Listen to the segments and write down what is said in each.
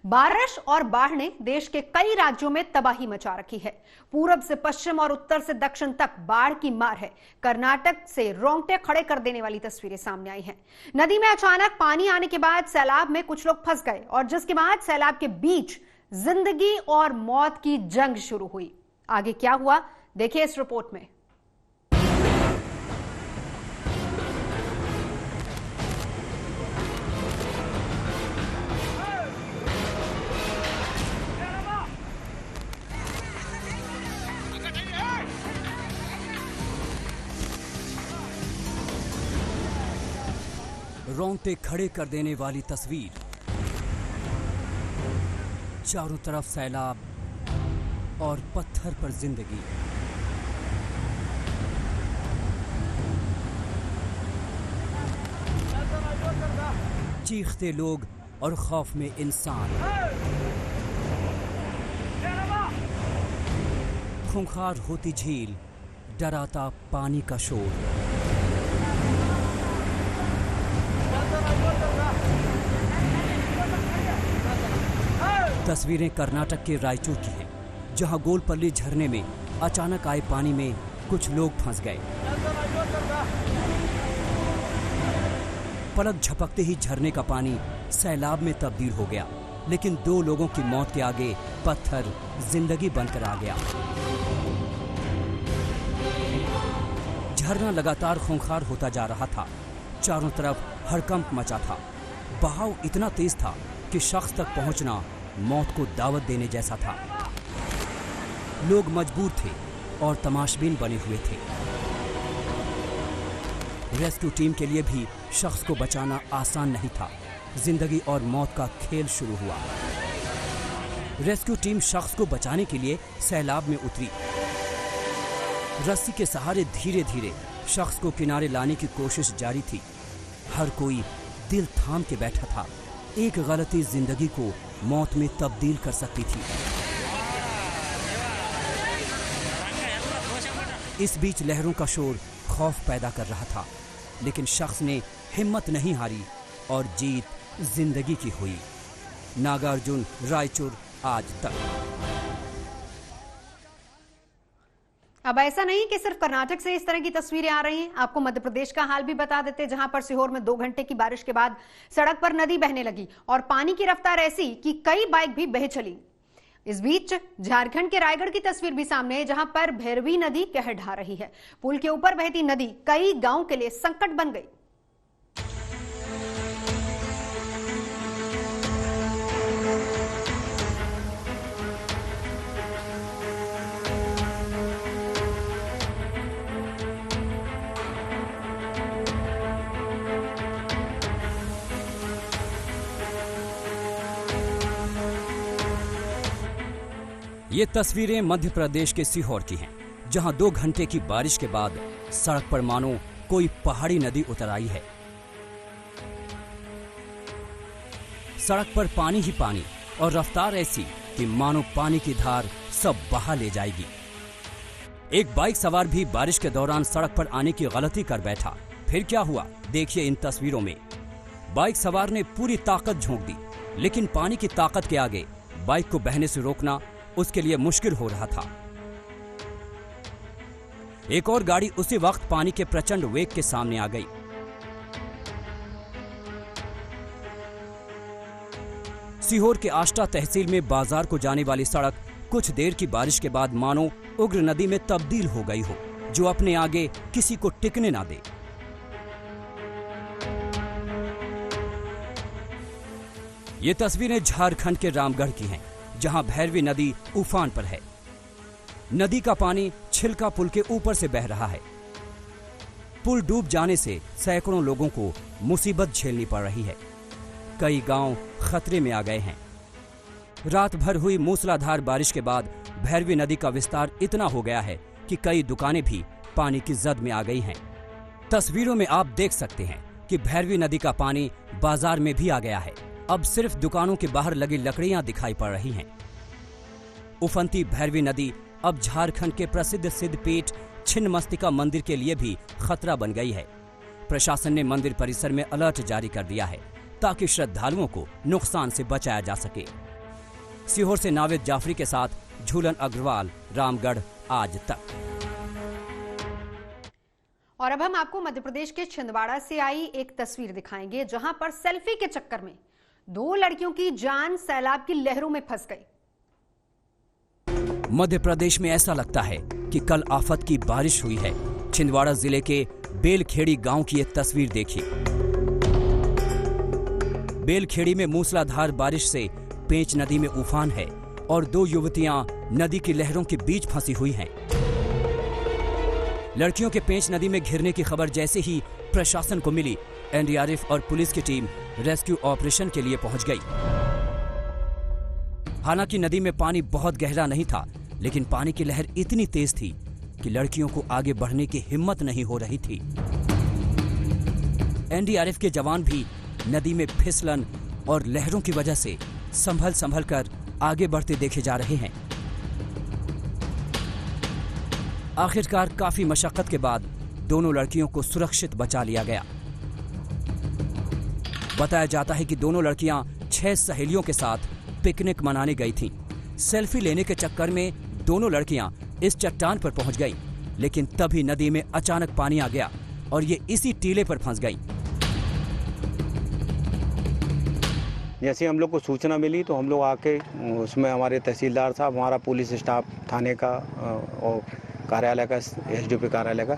बारिश और बाढ़ ने देश के कई राज्यों में तबाही मचा रखी है। पूरब से पश्चिम और उत्तर से दक्षिण तक बाढ़ की मार है। कर्नाटक से रोंगटे खड़े कर देने वाली तस्वीरें सामने आई हैं। नदी में अचानक पानी आने के बाद सैलाब में कुछ लोग फंस गए और जिसके बाद सैलाब के बीच जिंदगी और मौत की जंग शुरू हुई। आगे क्या हुआ, देखिए इस रिपोर्ट में। रोंगटे खड़े कर देने वाली तस्वीर। चारों तरफ सैलाब और पत्थर पर जिंदगी। चीखते लोग और खौफ में इंसान। खूंखार होती झील, डराता पानी का शोर। तस्वीरें कर्नाटक के रायचूर की हैं, जहां गोलपल्ली झरने में अचानक आए पानी में कुछ लोग फंस गए। पलक झपकते ही झरने का पानी सैलाब में तब्दील हो गया, लेकिन 2 लोगों की मौत के आगे पत्थर जिंदगी बनकर आ गया। झरना लगातार खूंखार होता जा रहा था। चारों तरफ हड़कंप मचा था। बहाव इतना तेज था कि शख्स तक पहुंचना मौत को दावत देने जैसा था। लोग मजबूर थे और तमाशबीन बने हुए थे। रेस्क्यू टीम के लिए भी शख्स को बचाना आसान नहीं था। जिंदगी और मौत का खेल शुरू हुआ। रेस्क्यू टीम शख्स को बचाने के लिए सैलाब में उतरी। रस्सी के सहारे धीरे धीरे शख्स को किनारे लाने की कोशिश जारी थी। हर कोई दिल थाम के बैठा था। एक गलती जिंदगी को मौत में तब्दील कर सकती थी। इस बीच लहरों का शोर खौफ पैदा कर रहा था, लेकिन शख्स ने हिम्मत नहीं हारी और जीत जिंदगी की हुई। नागार्जुन, रायचूर, आज तक। अब ऐसा नहीं कि सिर्फ कर्नाटक से इस तरह की तस्वीरें आ रही हैं। आपको मध्य प्रदेश का हाल भी बता देते, जहां पर सीहोर में 2 घंटे की बारिश के बाद सड़क पर नदी बहने लगी और पानी की रफ्तार ऐसी कि कई बाइक भी बह चली। इस बीच झारखंड के रायगढ़ की तस्वीर भी सामने है, जहां पर भैरवी नदी कहर ढा रही है। पुल के ऊपर बहती नदी कई गांव के लिए संकट बन गई। ये तस्वीरें मध्य प्रदेश के सीहोर की हैं, जहां 2 घंटे की बारिश के बाद सड़क पर मानो कोई पहाड़ी नदी उतर आई है। सड़क पर पानी ही पानी और रफ्तार ऐसी कि मानो पानी की धार सब बहा ले जाएगी। एक बाइक सवार भी बारिश के दौरान सड़क पर आने की गलती कर बैठा। फिर क्या हुआ, देखिए इन तस्वीरों में। बाइक सवार ने पूरी ताकत झोंक दी, लेकिन पानी की ताकत के आगे बाइक को बहने से रोकना उसके लिए मुश्किल हो रहा था। एक और गाड़ी उसी वक्त पानी के प्रचंड वेग के सामने आ गई। सीहोर के आष्टा तहसील में बाजार को जाने वाली सड़क कुछ देर की बारिश के बाद मानो उग्र नदी में तब्दील हो गई हो, जो अपने आगे किसी को टिकने ना दे। ये तस्वीरें झारखंड के रामगढ़ की हैं, जहां भैरवी नदी उफान पर है। नदी का पानी छिलका पुल के ऊपर से बह रहा है। पुल डूब जाने से सैकड़ों लोगों को मुसीबत झेलनी पड़ रही है। कई गांव खतरे में आ गए हैं। रात भर हुई मूसलाधार बारिश के बाद भैरवी नदी का विस्तार इतना हो गया है कि कई दुकानें भी पानी की जद में आ गई हैं। तस्वीरों में आप देख सकते हैं कि भैरवी नदी का पानी बाजार में भी आ गया है। अब सिर्फ दुकानों के बाहर लगी लकड़ियां दिखाई पड़ रही हैं। उफनती भैरवी नदी अब झारखंड के प्रसिद्ध सिद्धपीठ छिन्नमस्तिका मंदिर के लिए भी खतरा बन गई है। प्रशासन ने मंदिर परिसर में अलर्ट जारी कर दिया है ताकि श्रद्धालुओं को नुकसान से बचाया जा सके। सीहोर से नावेद जाफरी के साथ झूलन अग्रवाल, रामगढ़ आज तक। और अब हम आपको मध्य प्रदेश के छिंदवाड़ा से आई एक तस्वीर दिखाएंगे, जहां पर सेल्फी के चक्कर में 2 लड़कियों की जान सैलाब की लहरों में फंस गई। मध्य प्रदेश में ऐसा लगता है कि कल आफत की बारिश हुई है। छिंदवाड़ा जिले के बेलखेड़ी गांव की एक तस्वीर देखिए। बेलखेड़ी में मूसलाधार बारिश से पेंच नदी में उफान है और 2 युवतियां नदी की लहरों के बीच फंसी हुई हैं। लड़कियों के पेंच नदी में घिरने की खबर जैसे ही प्रशासन को मिली, एनडीआरएफ और पुलिस की टीम रेस्क्यू ऑपरेशन के लिए पहुंच गई। हालांकि नदी में पानी बहुत गहरा नहीं था, लेकिन पानी की लहर इतनी तेज थी कि लड़कियों को आगे बढ़ने की हिम्मत नहीं हो रही थी। एनडीआरएफ के जवान भी नदी में फिसलन और लहरों की वजह से संभल कर आगे बढ़ते देखे जा रहे हैं। आखिरकार काफी मशक्कत के बाद दोनों लड़कियों को सुरक्षित बचा लिया गया। बताया जाता है कि दोनों लड़कियां 6 सहेलियों के साथ पिकनिक मनाने गई थीं। सेल्फी लेने के चक्कर में दोनों लड़कियां इस चट्टान पर पहुंच गईं, लेकिन तभी नदी में अचानक पानी आ गया और ये इसी टीले पर फंस गईं। जैसे हम लोग को सूचना मिली तो हम लोग आके उसमें हमारे तहसीलदार साहब, हमारा पुलिस स्टाफ, थाने का और कार्यालय का, एसडीओपी कार्यालय का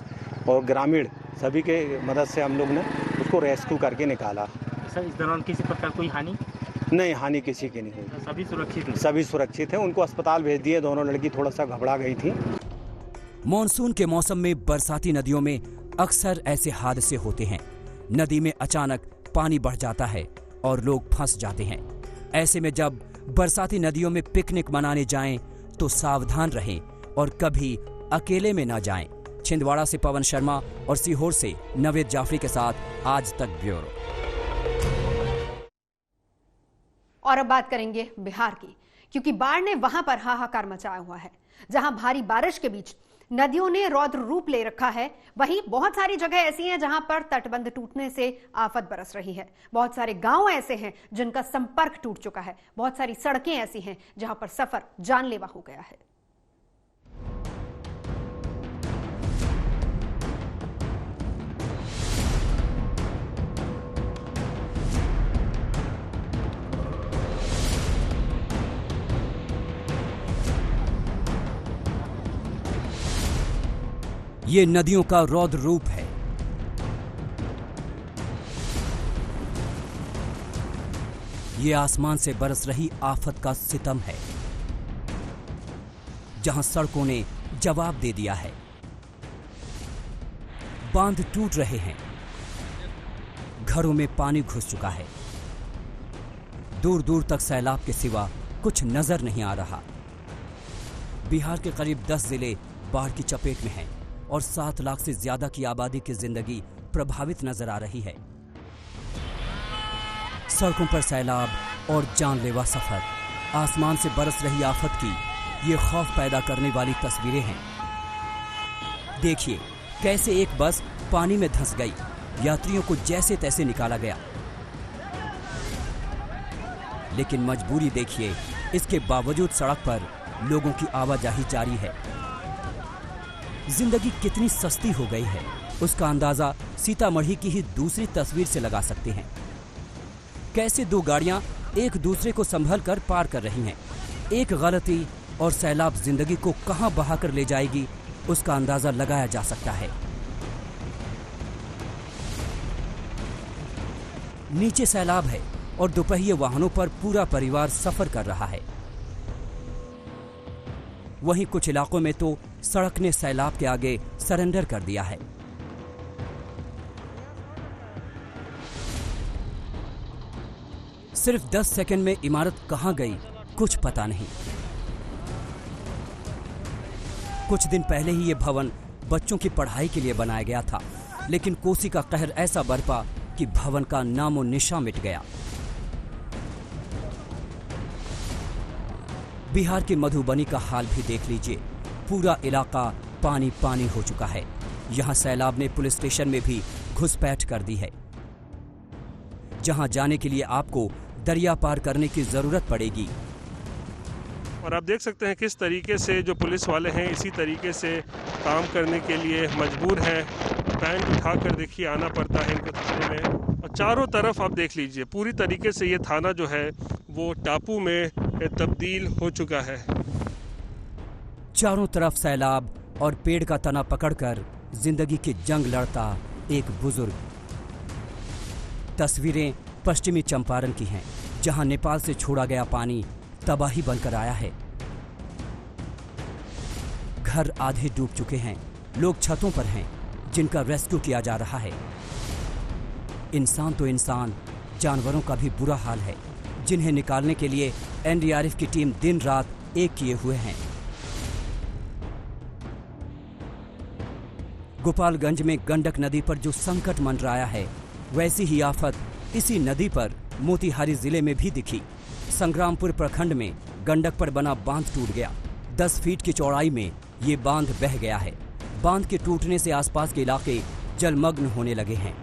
और ग्रामीण सभी के मदद से हम लोग ने उसको रेस्क्यू करके निकाला। सर, इस दौरान किसी प्रकार कोई हानि नहीं, हानि किसी की नहीं हुई। सभी सुरक्षित हैं? सभी सुरक्षित हैं। उनको अस्पताल भेज दिए। दोनों लड़की थोड़ा सा घबरा गई थी। मॉनसून के मौसम में बरसाती नदियों में अक्सर ऐसे हादसे होते हैं। नदी में अचानक पानी बढ़ जाता है और लोग फंस जाते हैं। ऐसे में जब बरसाती नदियों में पिकनिक मनाने जाएं तो सावधान रहें और कभी अकेले में न जाएं। छिंदवाड़ा से पवन शर्मा और सीहोर से नावेद जाफरी के साथ आज तक ब्यूरो। और अब बात करेंगे बिहार की, क्योंकि बाढ़ ने वहां पर हाहाकार मचाया हुआ है। जहां भारी बारिश के बीच नदियों ने रौद्र रूप ले रखा है, वहीं बहुत सारी जगह ऐसी हैं जहां पर तटबंध टूटने से आफत बरस रही है। बहुत सारे गांव ऐसे हैं जिनका संपर्क टूट चुका है। बहुत सारी सड़कें ऐसी हैं जहां पर सफर जानलेवा हो गया है। ये नदियों का रौद्र रूप है। ये आसमान से बरस रही आफत का सितम है, जहां सड़कों ने जवाब दे दिया है। बांध टूट रहे हैं, घरों में पानी घुस चुका है। दूर दूर तक सैलाब के सिवा कुछ नजर नहीं आ रहा। बिहार के करीब 10 जिले बाढ़ की चपेट में हैं और 7 लाख से ज्यादा की आबादी की जिंदगी प्रभावित नजर आ रही है। सड़कों पर सैलाब और जानलेवा सफर, आसमान से बरस रही आफत की ये खौफ पैदा करने वाली तस्वीरें हैं। देखिए कैसे एक बस पानी में धंस गई, यात्रियों को जैसे तैसे निकाला गया। लेकिन मजबूरी देखिए, इसके बावजूद सड़क पर लोगों की आवाजाही जारी है। जिंदगी कितनी सस्ती हो गई है, उसका अंदाजा सीतामढ़ी की ही दूसरी तस्वीर से लगा सकते हैं। कैसे 2 गाड़ियां एक दूसरे को संभल कर पार कर रही हैं। एक गलती और सैलाब जिंदगी को कहां बहाकर ले जाएगी, उसका अंदाजा लगाया जा सकता है। नीचे सैलाब है और दोपहिए वाहनों पर पूरा परिवार सफर कर रहा है। वहीं कुछ इलाकों में तो सड़क ने सैलाब के आगे सरेंडर कर दिया है। सिर्फ 10 सेकंड में इमारत कहां गई कुछ पता नहीं। कुछ दिन पहले ही यह भवन बच्चों की पढ़ाई के लिए बनाया गया था, लेकिन कोसी का कहर ऐसा बरपा कि भवन का नामो निशान मिट गया। बिहार के मधुबनी का हाल भी देख लीजिए। पूरा इलाका पानी पानी हो चुका है। यहां सैलाब ने पुलिस स्टेशन में भी घुसपैठ कर दी है। जहां जाने के लिए आपको दरिया पार करने की जरूरत पड़ेगी। और आप देख सकते हैं किस तरीके से जो पुलिस वाले हैं इसी तरीके से काम करने के लिए मजबूर हैं। पैंट उठाकर देखिए आना पड़ता है इनको थाने में। और चारों तरफ आप देख लीजिए पूरी तरीके से ये थाना जो है वो टापू में तब्दील हो चुका है। चारों तरफ सैलाब और पेड़ का तना पकड़कर जिंदगी की जंग लड़ता एक बुजुर्ग। तस्वीरें पश्चिमी चंपारण की हैं, जहां नेपाल से छोड़ा गया पानी तबाही बनकर आया है। घर आधे डूब चुके हैं, लोग छतों पर हैं जिनका रेस्क्यू किया जा रहा है। इंसान तो इंसान, जानवरों का भी बुरा हाल है जिन्हें निकालने के लिए एनडीआरएफ की टीम दिन रात एक किए हुए हैं। गोपालगंज में गंडक नदी पर जो संकट मंडराया है, वैसी ही आफत इसी नदी पर मोतिहारी जिले में भी दिखी। संग्रामपुर प्रखंड में गंडक पर बना बांध टूट गया। 10 फीट की चौड़ाई में ये बांध बह गया है। बांध के टूटने से आसपास के इलाके जलमग्न होने लगे हैं।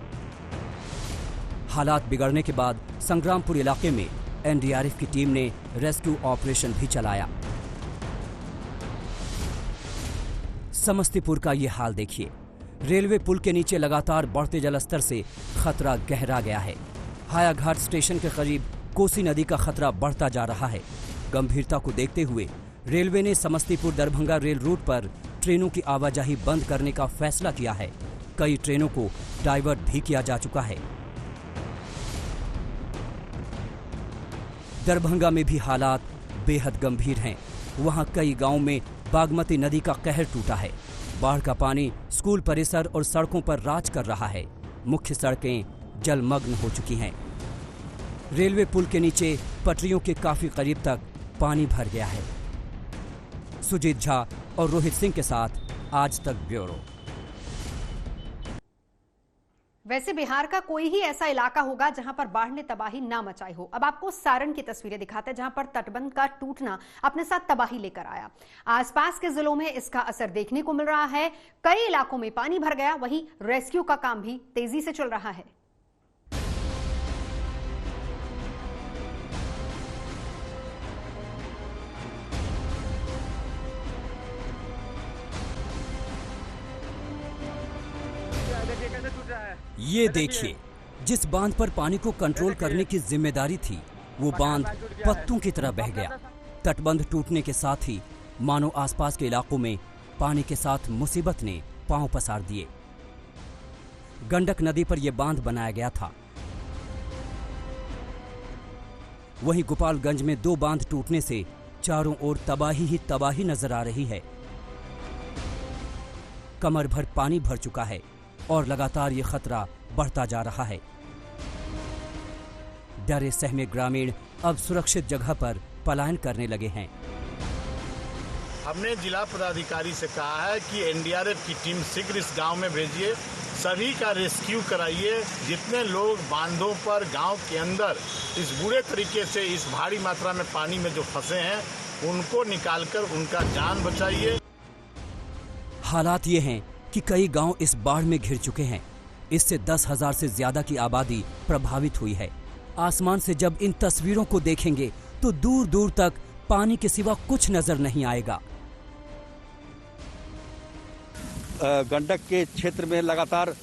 हालात बिगड़ने के बाद संग्रामपुर इलाके में एनडीआरएफ की टीम ने रेस्क्यू ऑपरेशन भी चलाया। समस्तीपुर का ये हाल देखिए। रेलवे पुल के नीचे लगातार बढ़ते जलस्तर से खतरा गहरा गया है। हायाघाट स्टेशन के करीब कोसी नदी का खतरा बढ़ता जा रहा है। गंभीरता को देखते हुए रेलवे ने समस्तीपुर दरभंगा रेल रूट पर ट्रेनों की आवाजाही बंद करने का फैसला किया है। कई ट्रेनों को डाइवर्ट भी किया जा चुका है। दरभंगा में भी हालात बेहद गंभीर हैं। वहां कई गांवों में बागमती नदी का कहर टूटा है। बाढ़ का पानी स्कूल परिसर और सड़कों पर राज कर रहा है। मुख्य सड़कें जलमग्न हो चुकी हैं। रेलवे पुल के नीचे पटरियों के काफी करीब तक पानी भर गया है। सुजीत झा और रोहित सिंह के साथ आज तक ब्यूरो। वैसे बिहार का कोई ही ऐसा इलाका होगा जहां पर बाढ़ ने तबाही ना मचाई हो। अब आपको सारण की तस्वीरें दिखाते हैं, जहां पर तटबंध का टूटना अपने साथ तबाही लेकर आया। आसपास के जिलों में इसका असर देखने को मिल रहा है। कई इलाकों में पानी भर गया, वहीं रेस्क्यू का काम भी तेजी से चल रहा है। ये देखिए, जिस बांध पर पानी को कंट्रोल करने की जिम्मेदारी थी, वो बांध पत्तों की तरह बह गया। तटबंध टूटने के साथ ही मानो आसपास के इलाकों में पानी के साथ मुसीबत ने पांव पसार दिए। गंडक नदी पर यह बांध बनाया गया था। वहीं गोपालगंज में 2 बांध टूटने से चारों ओर तबाही ही तबाही नजर आ रही है। कमर भर पानी भर चुका है और लगातार ये खतरा बढ़ता जा रहा है। डरे सहमे ग्रामीण अब सुरक्षित जगह पर पलायन करने लगे हैं। हमने जिला पदाधिकारी से कहा है कि एनडीआरएफ की टीम शीघ्र इस गांव में भेजिए, सभी का रेस्क्यू कराइए। जितने लोग बांधों पर गांव के अंदर इस बुरे तरीके से इस भारी मात्रा में पानी में जो फंसे हैं, उनको निकालकर उनका जान बचाइए। हालात ये हैं कि कई गांव इस बाढ़ में घिर चुके हैं। इससे 10,000 से ज्यादा की आबादी प्रभावित हुई है। आसमान से जब इन तस्वीरों को देखेंगे तो दूर दूर तक पानी के सिवा कुछ नजर नहीं आएगा। गंडक के क्षेत्र में लगातार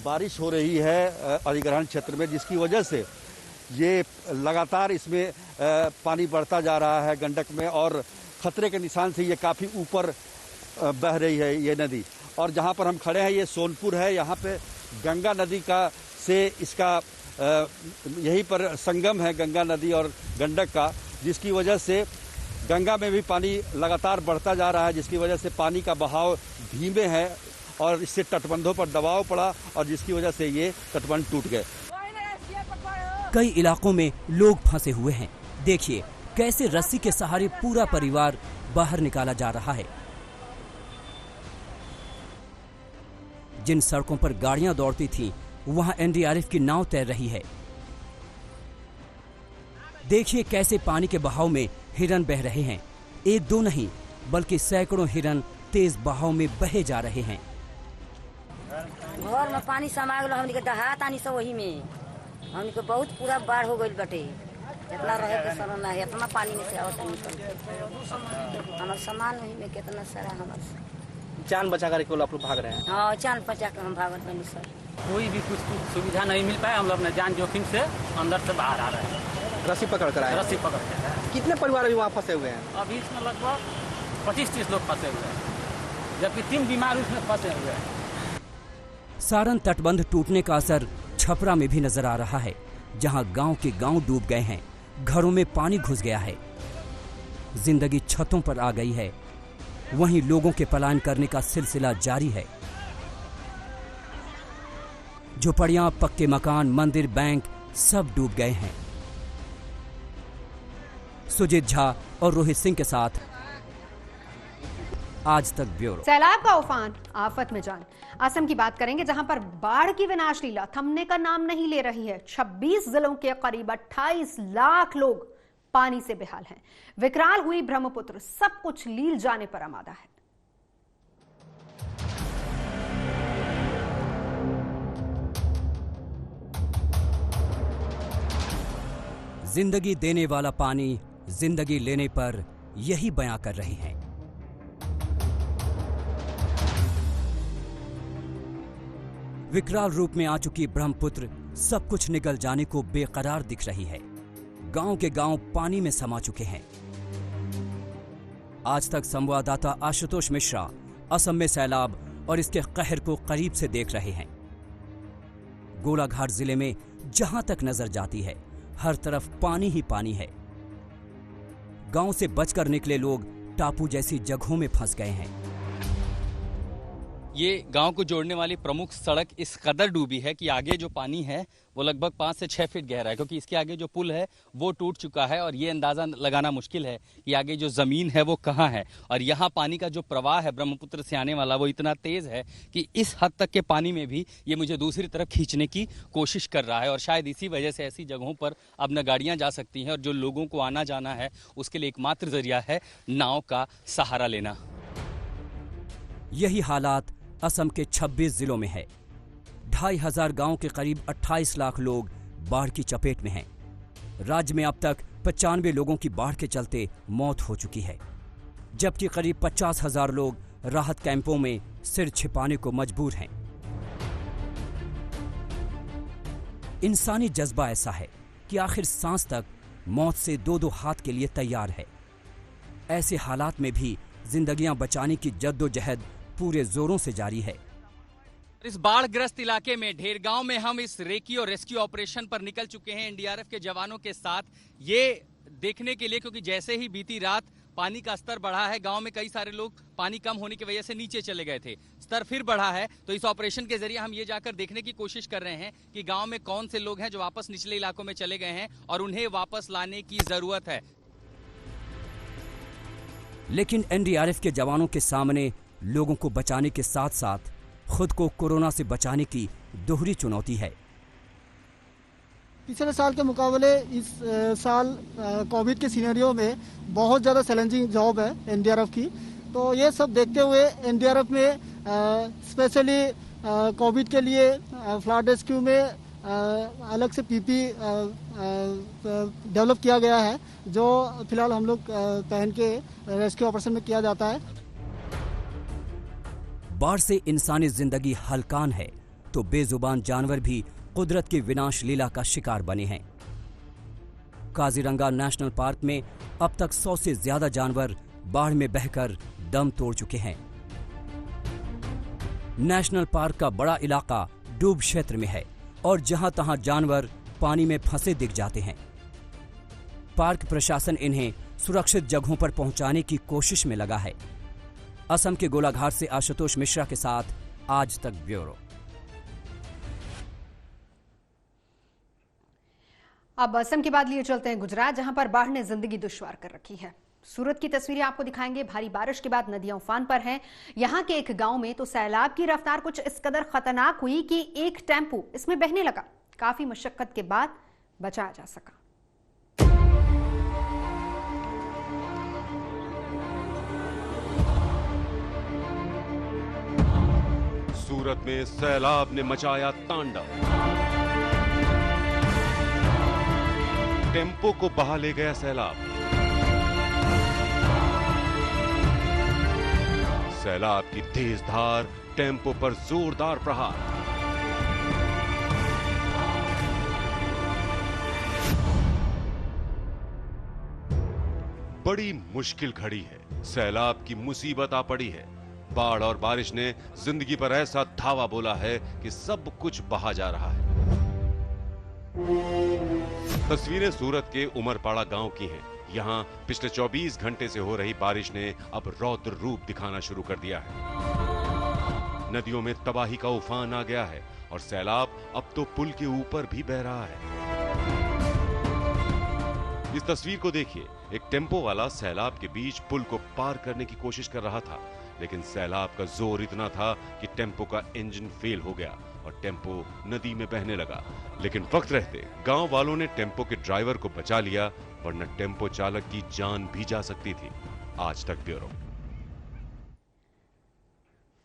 बारिश हो रही है अधिग्रहण क्षेत्र में, जिसकी वजह से ये लगातार इसमें पानी बढ़ता जा रहा है गंडक में, और खतरे के निशान से ये काफ़ी ऊपर बह रही है ये नदी। और जहाँ पर हम खड़े हैं ये सोनपुर है। यहाँ पे गंगा नदी का से इसका यहीं पर संगम है गंगा नदी और गंडक का, जिसकी वजह से गंगा में भी पानी लगातार बढ़ता जा रहा है, जिसकी वजह से पानी का बहाव धीमे है और इससे तटबंधों पर दबाव पड़ा और जिसकी वजह से ये तटबंध टूट गए। कई इलाकों में लोग फंसे हुए हैं। देखिए कैसे रस्सी के सहारे पूरा परिवार बाहर निकाला जा रहा है। जिन सड़कों पर गाड़ियां दौड़ती थीं, वहां एनडीआरएफ की नाव तैर रही है। देखिए कैसे पानी के बहाव में हिरन बह रहे हैं। 1-2 नहीं बल्कि सैकड़ों हिरन तेज बहाव में बहे जा रहे हैं। घर में पानी समा गलो, हमनी के दहात आनी सब वही में, हमनी के बहुत पूरा बाढ़ हो गइल बाटे। इतना रहे के सर ना है, इतना पानी में से आवत निकल हमार सामान वही में कितना सारा हमार जान बचा कर केवल आप लोग भाग रहे हैं। हाँ जान बचा के हम भागत बनी सर। कोई भी कुछ सुविधा नहीं मिल पाया, हम लोग अपने जान जोखिम से अंदर से बाहर आ रहे हैं। रस्सी पकड़ कर आए। रस्सी पकड़ के कितने परिवार अभी वहाँ फंसे हुए हैं? अभी इसमें लगभग 25-30 लोग फंसे हुए हैं, जबकि 3 बीमार उसमें फंसे हुए हैं। सारण तटबंध टूटने का असर छपरा में भी नजर आ रहा है, जहां गांव के गांव डूब गए हैं, घरों में पानी घुस गया है, जिंदगी छतों पर आ गई है। वहीं लोगों के पलायन करने का सिलसिला जारी है। झोपड़ियां, पक्के मकान, मंदिर, बैंक सब डूब गए हैं। सुजीत झा और रोहित सिंह के साथ आज तक ब्यूरो। सैलाब का उफान, आफत में जान। असम की बात करेंगे, जहां पर बाढ़ की विनाश लीला थमने का नाम नहीं ले रही है। 26 जिलों के करीब 28 लाख लोग पानी से बेहाल हैं। विकराल हुई ब्रह्मपुत्र सब कुछ लील जाने पर आमादा है। जिंदगी देने वाला पानी जिंदगी लेने पर यही बयां कर रहे हैं। विकराल रूप में आ चुकी ब्रह्मपुत्र सब कुछ निगल जाने को बेकरार दिख रही है। गांव के गांव पानी में समा चुके हैं। आज तक संवाददाता आशुतोष मिश्रा असम में सैलाब और इसके कहर को करीब से देख रहे हैं। गोलाघाट जिले में जहां तक नजर जाती है, हर तरफ पानी ही पानी है। गांव से बचकर निकले लोग टापू जैसी जगहों में फंस गए हैं। ये गांव को जोड़ने वाली प्रमुख सड़क इस कदर डूबी है कि आगे जो पानी है वो लगभग 5 से 6 फीट गहरा है, क्योंकि इसके आगे जो पुल है वो टूट चुका है और ये अंदाजा लगाना मुश्किल है कि आगे जो जमीन है वो कहाँ है। और यहाँ पानी का जो प्रवाह है ब्रह्मपुत्र से आने वाला वो इतना तेज है कि इस हद तक के पानी में भी ये मुझे दूसरी तरफ खींचने की कोशिश कर रहा है। और शायद इसी वजह से ऐसी जगहों पर अब न गाड़ियाँ जा सकती हैं और जो लोगों को आना जाना है उसके लिए एकमात्र जरिया है नाव का सहारा लेना। यही हालात असम के 26 जिलों में है। 2500 गांव के करीब 28 लाख लोग बाढ़ की चपेट में हैं। राज्य में अब तक 95 लोगों की बाढ़ के चलते मौत हो चुकी है, जबकि करीब 50,000 लोग राहत कैंपों में सिर छिपाने को मजबूर हैं। इंसानी जज्बा ऐसा है कि आखिर सांस तक मौत से दो हाथ के लिए तैयार है। ऐसे हालात में भी जिंदगियां बचाने की जद्दोजहद पूरे जोरों से जारी है। इस बाढ़ग्रस्त इलाके में ढेर गांव में हम इस रेकी और रेस्क्यू ऑपरेशन पर निकल चुके हैं एनडीआरएफ के जवानों के साथ, ये देखने के लिए क्योंकि जैसे ही बीती रात पानी का स्तर बढ़ा है, गांव में कई सारे लोग पानी कम होने की वजह से नीचे चले गए थे, स्तर फिर बढ़ा है। तो इस ऑपरेशन के जरिए हम ये जाकर देखने की कोशिश कर रहे हैं कि गांव में कौन से लोग हैं जो वापस निचले इलाकों में चले गए हैं और उन्हें वापस लाने की जरूरत है। लेकिन एनडीआरएफ के जवानों के सामने लोगों को बचाने के साथ साथ खुद को कोरोना से बचाने की दोहरी चुनौती है। पिछले साल के मुकाबले इस साल कोविड के सिनेरियो में बहुत ज़्यादा चैलेंजिंग जॉब है एनडीआरएफ की। तो ये सब देखते हुए एनडीआरएफ में स्पेशली कोविड के लिए फ्लड रेस्क्यू में अलग से पीपी डेवलप किया गया है, जो फिलहाल हम लोग पहन के रेस्क्यू ऑपरेशन में किया जाता है। बाढ़ से इंसानी जिंदगी हलकान है तो बेजुबान जानवर भी कुदरत की विनाश लीला का शिकार बने हैं। काजीरंगा नेशनल पार्क में अब तक 100 से ज्यादा जानवर बाढ़ में बहकर दम तोड़ चुके हैं। नेशनल पार्क का बड़ा इलाका डूब क्षेत्र में है और जहां तहां जानवर पानी में फंसे दिख जाते हैं। पार्क प्रशासन इन्हें सुरक्षित जगहों पर पहुंचाने की कोशिश में लगा है। असम के गोलाघाट से आशुतोष मिश्रा के साथ आज तक ब्यूरो। अब असम के बाद लिए चलते हैं गुजरात, जहां पर बाढ़ ने जिंदगी दुश्वार कर रखी है। सूरत की तस्वीरें आपको दिखाएंगे। भारी बारिश के बाद नदियां उफान पर हैं। यहां के एक गांव में तो सैलाब की रफ्तार कुछ इस कदर खतरनाक हुई कि एक टेम्पू इसमें बहने लगा। काफी मशक्कत के बाद बचाया जा सका। सूरत में सैलाब ने मचाया तांडव। टेम्पो को बहा ले गया सैलाब। सैलाब की तेज धार, टेम्पो पर जोरदार प्रहार। बड़ी मुश्किल घड़ी है, सैलाब की मुसीबत आ पड़ी है। बाढ़ और बारिश ने जिंदगी पर ऐसा धावा बोला है कि सब कुछ बहा जा रहा है। तस्वीरें सूरत के उमरपाड़ा गांव की हैं। यहाँ पिछले 24 घंटे से हो रही बारिश ने अब रौद्र रूप दिखाना शुरू कर दिया है। नदियों में तबाही का उफान आ गया है और सैलाब अब तो पुल के ऊपर भी बह रहा है। इस तस्वीर को देखिए, एक टेम्पो वाला सैलाब के बीच पुल को पार करने की कोशिश कर रहा था, लेकिन सैलाब का जोर इतना था कि टेम्पो का इंजन फेल हो गया और टेम्पो नदी में बहने लगा। लेकिन वक्त रहते गांव वालों ने टेम्पो के ड्राइवर को बचा लिया, वरना टेम्पो चालक की जान भी जा सकती थी। आज तक ब्यूरो।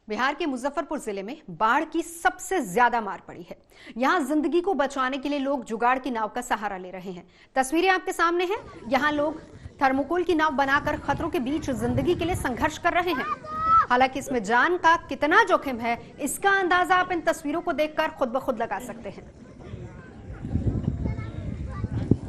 बिहार के मुजफ्फरपुर जिले में बाढ़ की सबसे ज्यादा मार पड़ी है। यहां जिंदगी को बचाने के लिए लोग जुगाड़ की नाव का सहारा ले रहे हैं। तस्वीरें आपके सामने हैं। यहां लोग थर्मोकोल की नाव बनाकर खतरों के बीच जिंदगी के लिए संघर्ष कर रहे हैं। हालांकि इसमें जान का कितना जोखिम है, इसका अंदाजा आप इन तस्वीरों को देखकर खुद ब खुद लगा सकते हैं।